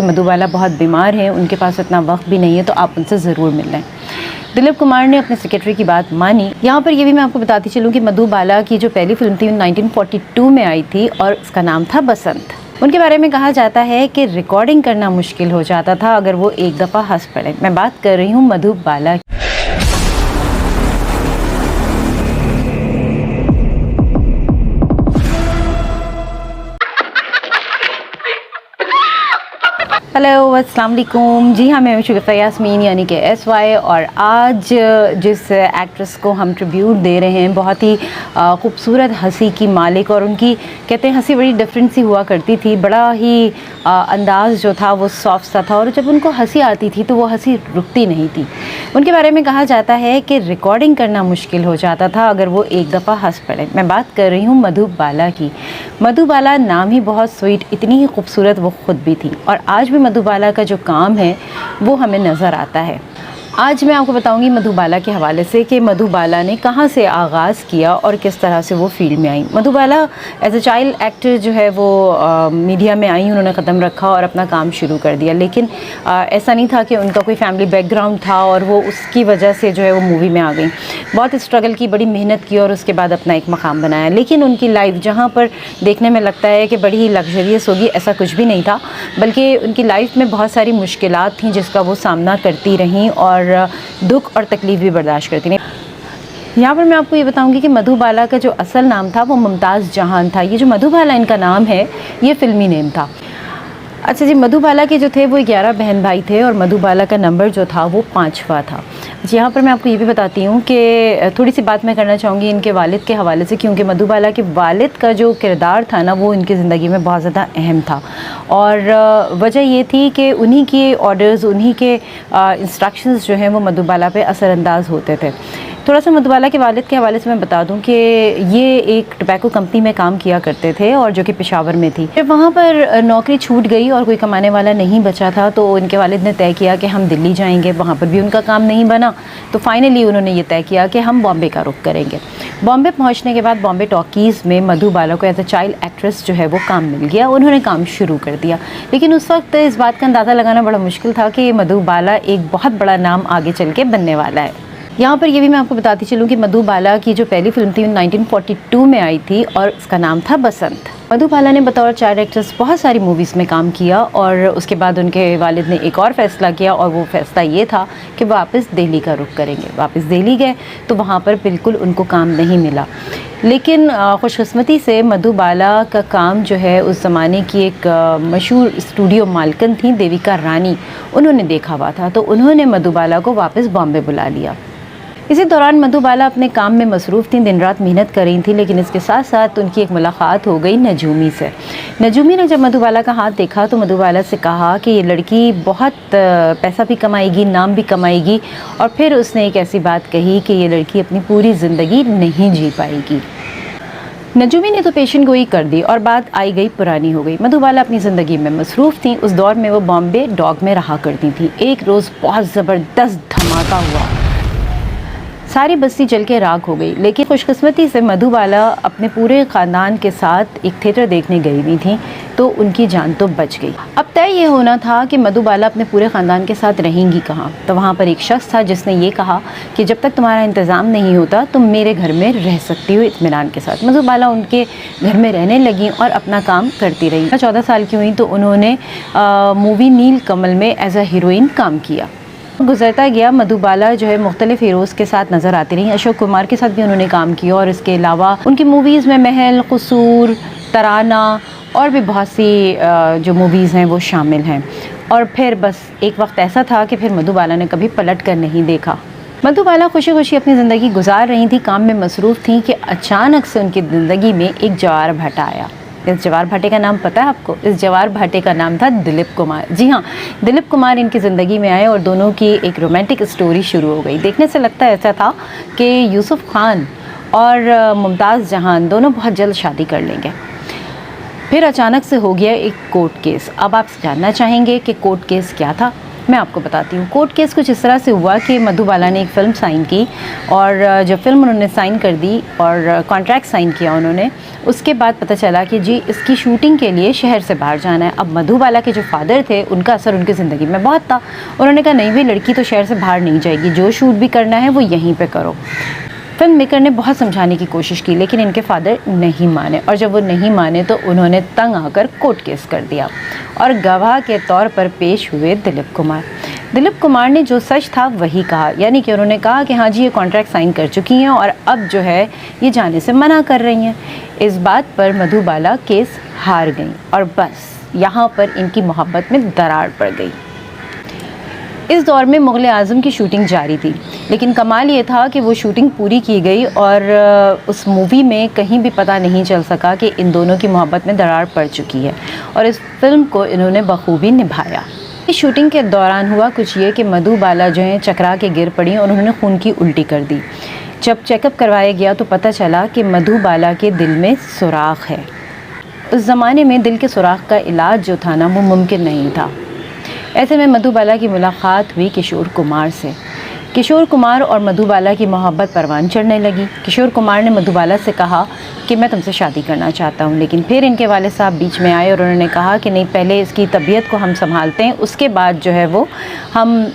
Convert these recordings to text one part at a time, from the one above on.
मधुबाला बहुत बीमार हैं, उनके पास इतना वक्त भी नहीं है, तो आप उनसे ज़रूर मिल लें। दिलीप कुमार ने अपने सेक्रेटरी की बात मानी। यहाँ पर ये भी मैं आपको बताती चलूँ कि मधुबाला की जो पहली फिल्म थी 1942 में आई थी और उसका नाम था बसंत। उनके बारे में कहा जाता है कि रिकॉर्डिंग करना मुश्किल हो जाता था अगर वो एक दफ़ा हंस पड़े। मैं बात कर रही हूँ मधुबाला की। हेलो अस्सलाम वालेकुम। जी हाँ, मैं शुगुफ़ा यास्मीन यानी कि SY, और आज जिस एक्ट्रेस को हम ट्रिब्यूट दे रहे हैं, बहुत ही खूबसूरत हंसी की मालिक, और उनकी कहते हैं हंसी बड़ी डिफरेंट सी हुआ करती थी। बड़ा ही अंदाज़ जो था वो सॉफ्ट सा था, और जब उनको हंसी आती थी तो वो हंसी रुकती नहीं थी। उनके बारे में कहा जाता है कि रिकॉर्डिंग करना मुश्किल हो जाता था अगर वो एक दफ़ा हंस पड़े। मैं बात कर रही हूँ मधुबाला की। मधुबाला नाम ही बहुत स्वीट, इतनी ही खूबसूरत वो ख़ुद भी थी, और आज भी मधुबाला का जो काम है वो हमें नज़र आता है। आज मैं आपको बताऊंगी मधुबाला के हवाले से कि मधुबाला ने कहाँ से आगाज़ किया और किस तरह से वो फील्ड में आई। Madhubala as a child actor जो है वो मीडिया में आई, उन्होंने कदम रखा और अपना काम शुरू कर दिया, लेकिन ऐसा नहीं था कि उनका कोई फैमिली बैकग्राउंड था और वो उसकी वजह से जो है वो मूवी में आ गई। बहुत स्ट्रगल की, बड़ी मेहनत की और उसके बाद अपना एक मकाम बनाया। लेकिन उनकी लाइफ जहाँ पर देखने में लगता है कि बड़ी ही लग्जरियस होगी, ऐसा कुछ भी नहीं था, बल्कि उनकी लाइफ में बहुत सारी मुश्किलात थीं जिसका वो सामना करती रहीं और दुख और तकलीफ़ भी बर्दाश्त करती नहीं। यहाँ पर मैं आपको ये बताऊंगी कि मधुबाला का जो असल नाम था वो मुमताज़ जहान था। ये जो मधुबाला इनका नाम है ये फ़िल्मी नेम था। अच्छा जी, मधुबाला के जो थे वो 11 बहन भाई थे और मधुबाला का नंबर जो था वो 5वां था। यहाँ पर मैं आपको ये भी बताती हूँ कि थोड़ी सी बात मैं करना चाहूँगी इनके वालिद के हवाले से, क्योंकि मधुबाला के वालिद का जो किरदार था ना वो इनकी ज़िंदगी में बहुत ज़्यादा अहम था। और वजह ये थी कि उन्हीं के ऑर्डर्स, उन्हीं के इंस्ट्रक्शंस जो हैं वो मधुबाला पे असरअंदाज होते थे। थोड़ा सा मधुबाला के वालिद के हवाले से मैं बता दूं कि ये एक टोबैको कंपनी में काम किया करते थे और जो कि पेशावर में थी। जब वहाँ पर नौकरी छूट गई और कोई कमाने वाला नहीं बचा था तो इनके वालिद ने तय किया कि हम दिल्ली जाएंगे। वहाँ पर भी उनका काम नहीं बना, तो फाइनली उन्होंने ये तय किया कि हम बॉम्बे का रुख करेंगे। बॉम्बे पहुँचने के बाद बॉम्बे टॉकीज़ में मधुबाला को एज अ चाइल्ड एक्ट्रेस जो है वो काम मिल गया। उन्होंने काम शुरू कर दिया, लेकिन उस वक्त इस बात का अंदाज़ा लगाना बड़ा मुश्किल था कि मधुबाला एक बहुत बड़ा नाम आगे चल के बनने वाला है। यहाँ पर ये भी मैं आपको बताती चलूँ कि मधुबाला की जो पहली फिल्म थी 1942 में आई थी और उसका नाम था बसंत। मधुबाला ने बतौर चाइल्ड एक्ट्रेस बहुत सारी मूवीज़ में काम किया और उसके बाद उनके वालिद ने एक और फ़ैसला किया, और वो फ़ैसला ये था कि वापस दिल्ली का रुख करेंगे। वापस दिल्ली गए तो वहाँ पर बिल्कुल उनको काम नहीं मिला, लेकिन खुशकिस्मती से मधुबाला का काम जो है उस ज़माने की एक मशहूर स्टूडियो मालकिन थी देविका रानी, उन्होंने देखा हुआ था, तो उन्होंने मधुबाला को वापस बॉम्बे बुला लिया। इसी दौरान मधुबाला अपने काम में मसरूफ़ थी, दिन रात मेहनत कर रही थी, लेकिन इसके साथ साथ उनकी एक मुलाकात हो गई नजूमी से। नजूमी ने जब मधुबाला का हाथ देखा तो मधुबाला से कहा कि ये लड़की बहुत पैसा भी कमाएगी, नाम भी कमाएगी, और फिर उसने एक ऐसी बात कही कि ये लड़की अपनी पूरी ज़िंदगी नहीं जी पाएगी। नजूमी ने तो पेशन गोई कर दी और बात आई गई पुरानी हो गई। मधुबाला अपनी ज़िंदगी में मसरूफ़ थी। उस दौर में वो बॉम्बे डॉग में रहा करती थी। एक रोज़ बहुत ज़बरदस्त धमाका हुआ, सारी बस्ती जल के राख हो गई, लेकिन खुशकिस्मती से मधुबाला अपने पूरे ख़ानदान के साथ एक थिएटर देखने गई हुई थी, तो उनकी जान तो बच गई। अब तय ये होना था कि मधुबाला अपने पूरे ख़ानदान के साथ रहेंगी कहाँ। तो वहाँ पर एक शख्स था जिसने ये कहा कि जब तक तुम्हारा इंतज़ाम नहीं होता तुम मेरे घर में रह सकती हो इत्मीनान के साथ। मधुबाला उनके घर में रहने लगी और अपना काम करती रही। 14 साल की हुई तो उन्होंने मूवी नील कमल में एज अ हीरोइन काम किया। गुजरता गया, मधुबाला जो है मुख्तलिफ हीरोज़ के साथ नज़र आती रही। अशोक कुमार के साथ भी उन्होंने काम किया, और इसके अलावा उनकी मूवीज़ में महल, कसूर, तराना और भी बहुत सी जो मूवीज़ हैं वो शामिल हैं। और फिर बस एक वक्त ऐसा था कि फिर मधुबाला ने कभी पलट कर नहीं देखा। मधुबाला खुशी खुशी अपनी ज़िंदगी गुजार रही थी, काम में मसरूफ़ थी कि अचानक से उनकी ज़िंदगी में एक जवार भट्ट आया। इस जवार भाटे का नाम पता है आपको? इस जवार भाटे का नाम था दिलीप कुमार। जी हाँ, दिलीप कुमार इनकी ज़िंदगी में आए और दोनों की एक रोमांटिक स्टोरी शुरू हो गई। देखने से लगता ऐसा था कि यूसुफ खान और मुमताज़ जहान दोनों बहुत जल्द शादी कर लेंगे। फिर अचानक से हो गया एक कोर्ट केस। अब आप जानना चाहेंगे कि कोर्ट केस क्या था? मैं आपको बताती हूँ। कोर्ट केस कुछ इस तरह से हुआ कि मधुबाला ने एक फ़िल्म साइन की और जब फ़िल्म उन्होंने साइन कर दी और कॉन्ट्रैक्ट साइन किया उन्होंने, उसके बाद पता चला कि जी इसकी शूटिंग के लिए शहर से बाहर जाना है। अब मधुबाला के जो फादर थे उनका असर उनकी ज़िंदगी में बहुत था। उन्होंने कहा नहीं भाई, लड़की तो शहर से बाहर नहीं जाएगी, जो शूट भी करना है वो यहीं पर करो। फिल्म मेकर ने बहुत समझाने की कोशिश की लेकिन इनके फादर नहीं माने, और जब वो नहीं माने तो उन्होंने तंग आकर कोर्ट केस कर दिया और गवाह के तौर पर पेश हुए दिलीप कुमार। दिलीप कुमार ने जो सच था वही कहा, यानी कि उन्होंने कहा कि हाँ जी ये कॉन्ट्रैक्ट साइन कर चुकी हैं और अब जो है ये जाने से मना कर रही हैं। इस बात पर मधुबाला केस हार गई और बस यहाँ पर इनकी मोहब्बत में दरार पड़ गई। इस दौर में मुग़ल आज़म की शूटिंग जारी थी, लेकिन कमाल ये था कि वो शूटिंग पूरी की गई और उस मूवी में कहीं भी पता नहीं चल सका कि इन दोनों की मोहब्बत में दरार पड़ चुकी है और इस फिल्म को इन्होंने बखूबी निभाया। इस शूटिंग के दौरान हुआ कुछ ये कि मधुबाला जो है चकरा के गिर पड़ी और उन्होंने खून की उल्टी कर दी। जब चेकअप करवाया गया तो पता चला कि मधुबाला के दिल में सुराख है। उस ज़माने में दिल के सुराख का इलाज जो था ना वो मुमकिन नहीं था। ऐसे में मधुबाला की मुलाकात हुई किशोर कुमार से। किशोर कुमार और मधुबाला की मोहब्बत परवान चढ़ने लगी। किशोर कुमार ने मधुबाला से कहा कि मैं तुमसे शादी करना चाहता हूँ, लेकिन फिर इनके वाले साहब बीच में आए और उन्होंने कहा कि नहीं, पहले इसकी तबीयत को हम संभालते हैं, उसके बाद जो है वो हम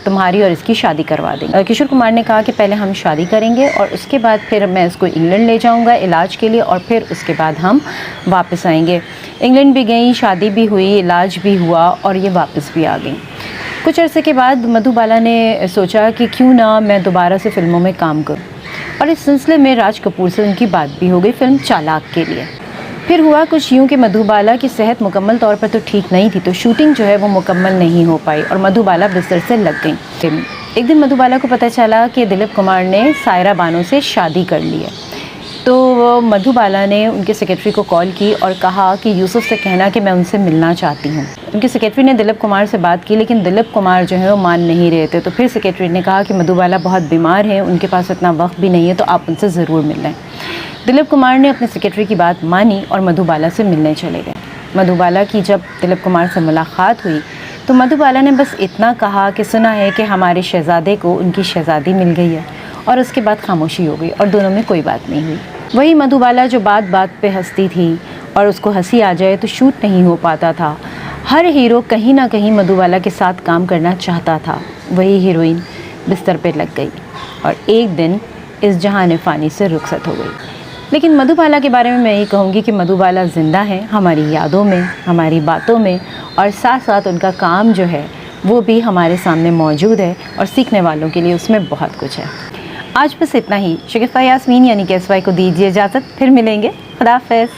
तुम्हारी और इसकी शादी करवा देंगे। किशोर कुमार ने कहा कि पहले हम शादी करेंगे और उसके बाद फिर मैं इसको इंग्लैंड ले जाऊँगा इलाज के लिए और फिर उसके बाद हम वापस आएँगे। इंग्लैंड भी गई, शादी भी हुई, इलाज भी हुआ और ये वापस भी आ गई। कुछ अरसे के बाद मधुबाला ने सोचा कि क्यों ना मैं दोबारा से फ़िल्मों में काम करूं, और इस सिलसिले में राज कपूर से उनकी बात भी हो गई फ़िल्म चालाक के लिए। फिर हुआ कुछ यूँ कि मधुबाला की सेहत मुकम्मल तौर पर तो ठीक नहीं थी, तो शूटिंग जो है वो मुकम्मल नहीं हो पाई और मधुबाला बिस्तर से लग गई। एक दिन मधुबाला को पता चला कि दिलीप कुमार ने सायरा बानो से शादी कर ली है, तो मधुबाला ने उनके सेक्रेटरी को कॉल की और कहा कि यूसुफ से कहना कि मैं उनसे मिलना चाहती हूँ। उनके सेक्रेटरी ने दिलीप कुमार से बात की लेकिन दिलीप कुमार जो है वो मान नहीं रहे थे, तो फिर सेक्रेटरी ने कहा कि मधुबाला बहुत बीमार हैं, उनके पास इतना वक्त भी नहीं है, तो आप उनसे ज़रूर मिल लें। दिलीप कुमार ने अपने सेक्रेटरी की बात मानी और मधुबाला से मिलने चले गए। मधुबाला की जब दिलीप कुमार से मुलाकात हुई तो मधुबाला ने बस इतना कहा कि सुना है कि हमारे शहज़ादे को उनकी शहज़ादी मिल गई है, और उसके बाद खामोशी हो गई और दोनों में कोई बात नहीं हुई। वही मधुबाला जो बात बात पे हंसती थी और उसको हंसी आ जाए तो शूट नहीं हो पाता था। हर हीरो कहीं ना कहीं मधुबाला के साथ काम करना चाहता था। वही हीरोइन बिस्तर पे लग गई और एक दिन इस जहान फ़ानी से रुखसत हो गई। लेकिन मधुबाला के बारे में मैं ये कहूँगी कि मधुबाला ज़िंदा है हमारी यादों में, हमारी बातों में, और साथ साथ उनका काम जो है वो भी हमारे सामने मौजूद है और सीखने वालों के लिए उसमें बहुत कुछ है। आज बस इतना ही। शगुफ्ता यास्मीन यानी कि SY को दीजिए इजाज़त, फिर मिलेंगे। खुदा हाफ़िज़।